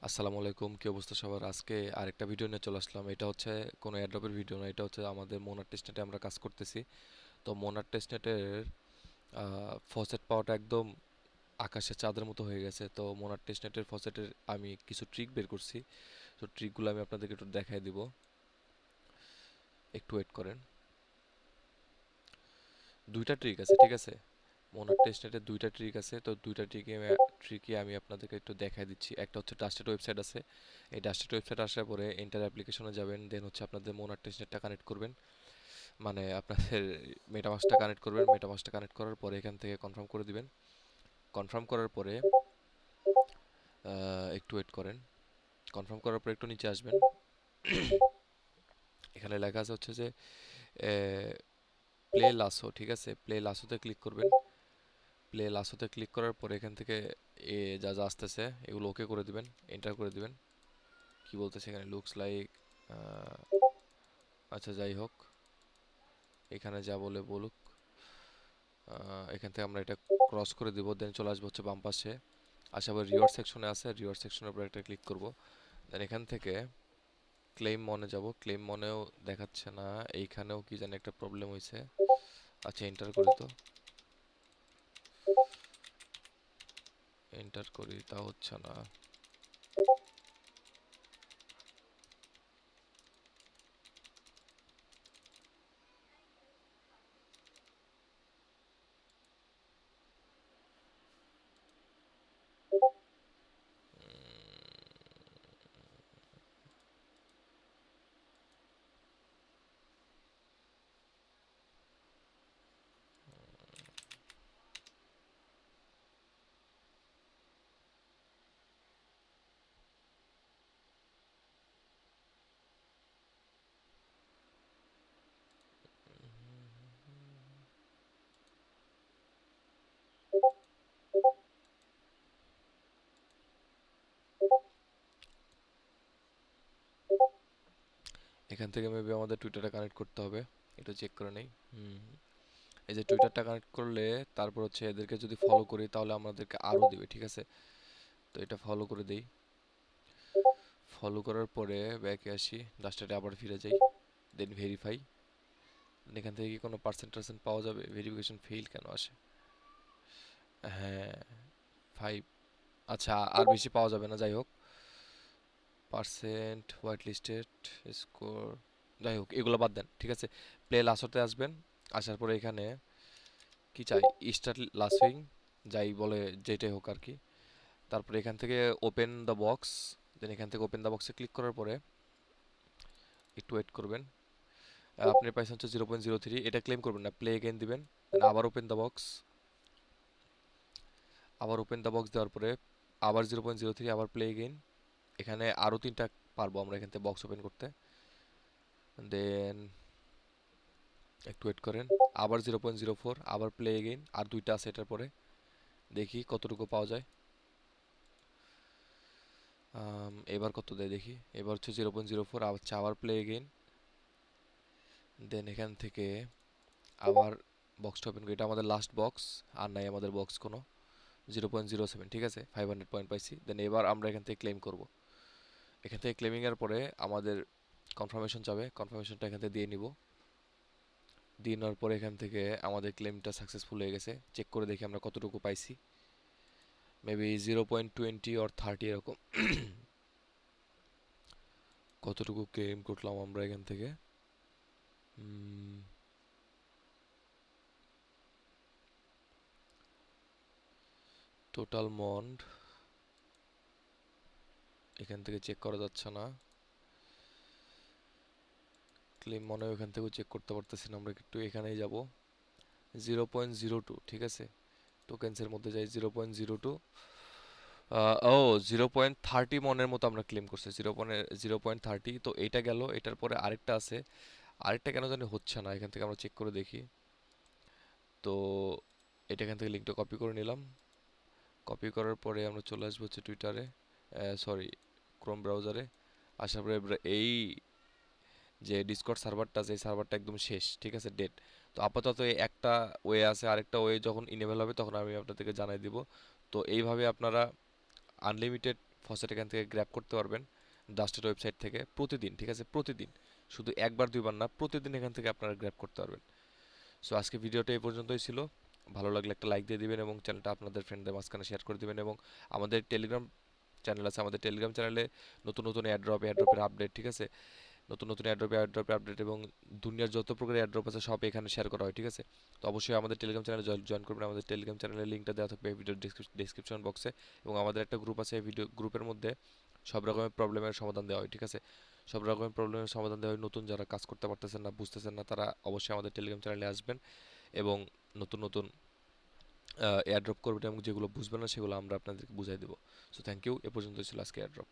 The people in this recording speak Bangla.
আসসালামু আলাইকুম, কি অবস্থা সবার? আজকে আরেকটা ভিডিও নিয়ে চলে আসলাম। এটা হচ্ছে কোনো এয়ারড্রপের ভিডিও না, এটা হচ্ছে আমাদের মোনার টেস্টনেটে আমরা কাজ করতেছি। তো মোনার টেস্টনেটের ফসেট পাওয়াটা একদম আকাশের চাঁদের মতো হয়ে গেছে। তো মোনার টেস্টনেটের ফসেটের আমি কিছু ট্রিক বের করছি। তো ট্রিকগুলো আমি আপনাদেরকে একটু দেখাই দিব, একটু ওয়েট করেন। দুইটা ট্রিক আছে, ঠিক আছে? মোনার টেস্টনেটের দুইটা ট্রিক আছে, তো দুইটা ট্রিকই আমি আপনাদেরকে একটু দেখাই দিচ্ছি। একটা হচ্ছে ডাস্টেড ওয়েবসাইট আছে। এই ডাস্টেড ওয়েবসাইট আসার পরে এন্টার অ্যাপ্লিকেশনে যাবেন, দেন হচ্ছে আপনাদের মোনার টেস্টনেটটা কানেক্ট করবেন। মানে আপনাদের মেটামাস্কটা কানেক্ট করবেন। মেটামাস্কটা কানেক্ট করার পরে এখান থেকে কনফার্ম করে দিবেন। কনফার্ম করার পরে একটু ওয়েট করেন। কনফার্ম করার পরে একটু নিচে আসবেন। এখানে লেখা আছে হচ্ছে যে প্লে লাসো, ঠিক আছে? প্লে লাসোতে ক্লিক করবেন। প্লে লাসোতে ক্লিক করার পরে এখান থেকে যা যা আসতেছে এগুলো ওকে করে দিবেন, এন্টার করে দিবেন। কি বলতেছে এখানে? লুকস লাইক, আচ্ছা যাই হোক, এখানে যা বলে বলুক। এখান থেকে আমরা এটা ক্রস করে দিব, দেন চলে আসবো হচ্ছে বাম পাশে। আশা করি রিওয়ার্ড সেকশনে আছে, রিওয়ার্ড সেকশনের উপর একটা ক্লিক করব। দেন এখান থেকে ক্লেম মনে যাব। ক্লেম মনেও দেখাচ্ছে না, এইখানেও কি জানি একটা প্রবলেম হয়েছে। আচ্ছা এন্টার করি, তো এন্টার করি, তা হচ্ছে না। এখান থেকে মেবি আমাদের টুইটারটা কানেক্ট করতে হবে, একটু চেক করে নেই। হুম, এই যে টুইটারটা কানেক্ট করলে তারপর হচ্ছে এদেরকে যদি ফলো করি তাহলে আমাদেরকে আরও দিবে, ঠিক আছে? তো এটা ফলো করে দেই। ফলো করার পরে ব্যাকে আসি, ডাস্টারে আবার ফিরে যাই, দেন ভেরিফাই। এখান থেকে কি কোনো পার্সেন্ট টার্সেন্ট পাওয়া যাবে? ভেরিফিকেশন ফেইল কেন আসে? হ্যাঁ, 5। আচ্ছা, আর বেশি পাওয়া যাবে না, যাই হোক। পার্সেন্ট, হোয়াইট লিস্টেড, স্কোর, যাই হোক এগুলো বাদ দেন, ঠিক আছে? প্লে লাসোতে আসবেন। আসার পরে এখানে কি চাই? স্টার্ট লাসোয়িং, যাই বলে, যেটাই হোক আর কি। তারপরে এখান থেকে ওপেন দ্য বক্স, দেন এখান থেকে ওপেন দ্য বক্সে ক্লিক করার পরে একটু ওয়েট করবেন। আপনি পাইছেন হচ্ছে 0.03, এটা ক্লেম করবেন না, প্লে এগেইন দিবেন। দেন আবার ওপেন দ্য বক্স, আবার ওপেন দ্য বক্স দেওয়ার পরে আবার 0.03, আবার প্লে এগেইন। এখানে আরও তিনটা পারবো আমরা এখান থেকে বক্স ওপেন করতে। দেন একটু ওয়েট করেন। আবার 0.04, আবার প্লে এগেইন, আর দুইটা আছে এটার পরে। দেখি কতটুকু পাওয়া যায়। এবার কত দেয় দেখি। এবার হচ্ছে 0.04, আচ্ছা আবার প্লে এগেইন। দেন এখান থেকে আবার বক্সটা ওপেন করি, এটা আমাদের লাস্ট বক্স। আর নাই আমাদের বক্স কোনো। 0.07, ঠিক আছে, 500 পয়েন্ট পাইছি। দেন এবার আমরা এখান থেকে ক্লেম করব। এখান থেকে ক্লেমিংয়ের পরে আমাদের কনফার্মেশন যাবে, কনফার্মেশনটা এখান থেকে দিয়ে নিব। দিয়ে নেওয়ার পরে এখান থেকে আমাদের ক্লেমটা সাকসেসফুল হয়ে গেছে। চেক করে দেখি আমরা কতটুকু পাইছি। মেবি 0.20 অর 30 এরকম। কতটুকু ক্লেম করলাম আমরা এখান থেকে? টোটাল মন্ড এখান থেকে চেক করা যাচ্ছে না। ক্লেম মনে হয় ওখান থেকেও চেক করতে পারতেছি না, আমরা একটু এখানেই যাব। 0.02, ঠিক আছে, টোকেন্সের মধ্যে যাই। 0.02, ও 0.30 মনের মতো আমরা ক্লেম করছি। 0.30, তো এইটা গেল। এটার পরে আরেকটা আছে, আরেকটা কেন জানি হচ্ছে না, এখান থেকে আমরা চেক করে দেখি। তো এটা এখান থেকে লিঙ্কটা কপি করে নিলাম। কপি করার পরে আমরা চলে আসবো হচ্ছে টুইটারে, সরি, ক্রোম ব্রাউজারে। আসার পরে এই যে ডিসকর্ড সার্ভারটা আছে, এই সার্ভারটা একদম শেষ, ঠিক আছে, ডেট। তো আপাতত এই একটা ওয়ে আছে, আরেকটা ওয়ে যখন ইনেবল হবে তখন আমি আপনাদেরকে জানাই দিব। তো এইভাবে আপনারা আনলিমিটেড ফসেট এখান থেকে গ্র্যাব করতে পারবেন ডাস্টের ওয়েবসাইট থেকে প্রতিদিন, ঠিক আছে? প্রতিদিন, শুধু একবার দুইবার না, প্রতিদিন এখান থেকে আপনারা গ্র্যাব করতে পারবেন। সো আজকে ভিডিওটা এই পর্যন্তই ছিল। ভালো লাগলে একটা লাইক দিয়ে দিবেন এবং চ্যানেলটা আপনাদের ফ্রেন্ডদের মাঝখানে শেয়ার করে দিবেন। এবং আমাদের টেলিগ্রাম চ্যানেল আছে, আমাদের টেলিগ্রাম চ্যানেলে নতুন নতুন এয়ারড্রপের আপডেট, ঠিক আছে? নতুন নতুন এয়ারড্রপের আপডেট এবং দুনিয়ার যত প্রকার এয়ারড্রপ আছে সব এখানে শেয়ার করা হয়, ঠিক আছে? তো অবশ্যই আমাদের টেলিগ্রাম চ্যানেলে জয়েন করবেন। আমাদের টেলিগ্রাম চ্যানেলের লিঙ্কটা দেওয়া থাকবে ভিডিওর ডেসক্রিপশন বক্সে। এবং আমাদের একটা গ্রুপ আছে, ভিডিও গ্রুপের মধ্যে সব রকমের প্রবলেমের সমাধান দেওয়া হয়, ঠিক আছে? সব রকমের প্রবলেমের সমাধান দেওয়া হয়। নতুন যারা কাজ করতে পারতেছেন না, বুঝতেছেন না, তারা অবশ্যই আমাদের টেলিগ্রাম চ্যানেলে আসবেন এবং নতুন নতুন এয়ারড্রপ করবেন এবং যেগুলো বুঝবেন না সেগুলো আমরা আপনাদেরকে বুঝাই দেবো। সো থ্যাংক ইউ, এ পর্যন্ত ছিল আজকে এয়ারড্রপ।